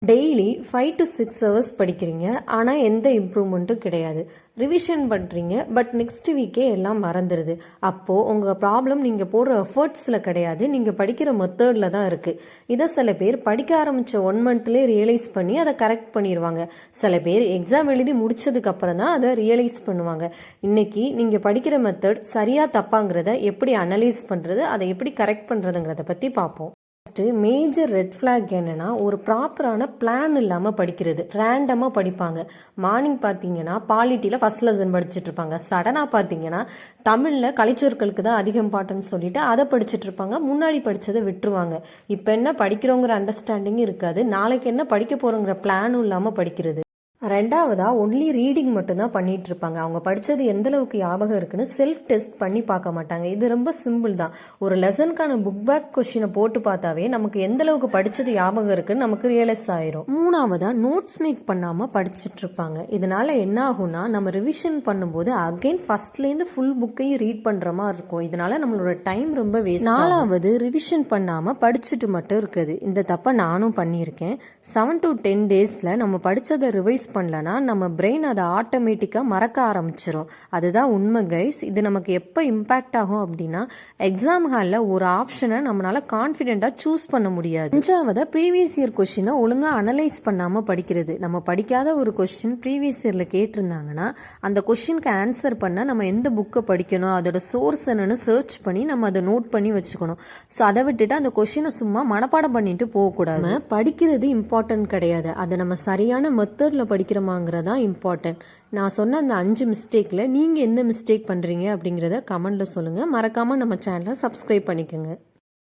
Daily 5 to 6 hours படிக்கிறீங்க, ஆனால் எந்த இம்ப்ரூவ்மெண்ட்டும் கிடையாது. ரிவிஷன் பண்ணுறீங்க, பட் நெக்ஸ்ட் வீக்கே எல்லாம் மறந்துடுது. அப்போது உங்கள் ப்ராப்ளம் நீங்கள் போடுற எஃபர்ட்ஸில் கிடையாது, நீங்கள் படிக்கிற மெத்தடில் தான் இருக்குது. இதை சில பேர் படிக்க ஆரம்பித்த 1 மந்த்லேயே ரியலைஸ் பண்ணி அதை கரெக்ட் பண்ணிடுவாங்க. சில பேர் எக்ஸாம் எழுதி முடிச்சதுக்கப்புறம் தான் அதை ரியலைஸ் பண்ணுவாங்க. இன்றைக்கி நீங்கள் படிக்கிற மெத்தட் சரியாக தப்பாங்கிறத எப்படி அனலைஸ் பண்ணுறது, அதை எப்படி கரெக்ட் பண்ணுறதுங்கிறத பற்றி பார்ப்போம். ஃபஸ்ட்டு மேஜர் ரெட் ஃப்ளாக் என்னென்னா, ஒரு ப்ராப்பரான பிளான் இல்லாமல் படிக்கிறது. ரேண்டமாக படிப்பாங்க. மார்னிங் பார்த்தீங்கன்னா பாலிட்டியில் ஃபஸ்ட் லெசன் படிச்சுட்டு இருப்பாங்க. சடனாக பார்த்தீங்கன்னா தமிழில் கலைச்சொற்களுக்கு தான் அதிக இம்பார்ட்டன்ஸ் சொல்லிட்டு அதை படிச்சுட்டு இருப்பாங்க. முன்னாடி படித்ததை விட்டுருவாங்க. இப்போ என்ன படிக்கிறோங்கிற அண்டர்ஸ்டாண்டிங்கும் இருக்காது, நாளைக்கு என்ன படிக்க போகிறோங்கிற பிளானும் இல்லாமல் படிக்கிறது. ரெண்டாவதாக ஒன்லி ரீடிங் மட்டும்தான் பண்ணிட்டு இருப்பாங்க. அவங்க படித்தது எந்த அளவுக்கு ஞாபகம் இருக்குன்னு செல்ஃப் டெஸ்ட் பண்ணி பார்க்க மாட்டாங்க. இது ரொம்ப சிம்பிள் தான். ஒரு லெசனுக்கான புக் பேக் கொஸ்டினை போட்டு பார்த்தாவே நமக்கு எந்த அளவுக்கு படித்தது ஞாபகம் இருக்குன்னு நமக்கு ரியலைஸ் ஆயிரும். மூணாவதாக நோட்ஸ் மேக் பண்ணாமல் படிச்சுட்டு இருப்பாங்க. இதனால என்ன ஆகும்னா, நம்ம ரிவிஷன் பண்ணும்போது அகைன் ஃபர்ஸ்ட்லேருந்து ஃபுல் புக்கையும் ரீட் பண்ணுற மாதிரி இருக்கும். இதனால நம்மளோட டைம் ரொம்ப வேஸ்ட். நாலாவது, ரிவிஷன் பண்ணாமல் படிச்சுட்டு மட்டும் இருக்குது. இந்த தப்பை நானும் பண்ணியிருக்கேன். 7 to 10 டேஸில் நம்ம படித்ததை ரிவைஸ் பண்ணலனா நம்ம பிரெயின் அதை ஆட்டோமேட்டிக்காக மறக்க ஆரம்பிச்சிடும். அதுதான் உண்மை கைஸ். இது நமக்கு எப்போ இம்பேக்ட் ஆகும் அப்படின்னா, எக்ஸாம் ஹாலில் ஒரு ஆப்ஷனை நம்மளால கான்ஃபிடென்ட்டாக சூஸ் பண்ண முடியாது. அஞ்சாவதாக ப்ரீவியஸ் இயர் கொஸ்டினை ஒழுங்காக அனலைஸ் பண்ணாமல் படிக்கிறது. நம்ம படிக்காத ஒரு கொஸ்டின் ப்ரீவியஸ் இயரில் கேட்டிருந்தாங்கன்னா அந்த கொஸ்டினுக்கு ஆன்சர் பண்ண நம்ம எந்த புக்கை படிக்கணும், அதோட சோர்ஸ் என்னன்னு சர்ச் பண்ணி நம்ம அதை நோட் பண்ணி வச்சுக்கணும். ஸோ அதை விட்டுட்டு அந்த கொஸ்டினை சும்மா மனப்பாடம் பண்ணிட்டு போகக்கூடாது. படிக்கிறது இம்பார்ட்டன்ட் கிடையாது, அதை நம்ம சரியான மெத்தடில் படிக்கிறோமாங்கிறதா இம்பார்ட்டன்ட். நான் சொன்ன அந்த 5 மிஸ்டேக்கில் நீங்கள் எந்த மிஸ்டேக் பண்ணுறீங்க அப்படிங்கிறத கமெண்ட்டில் சொல்லுங்கள். மறக்காமல் நம்ம சேனலை சப்ஸ்கிரைப் பண்ணிக்கோங்க.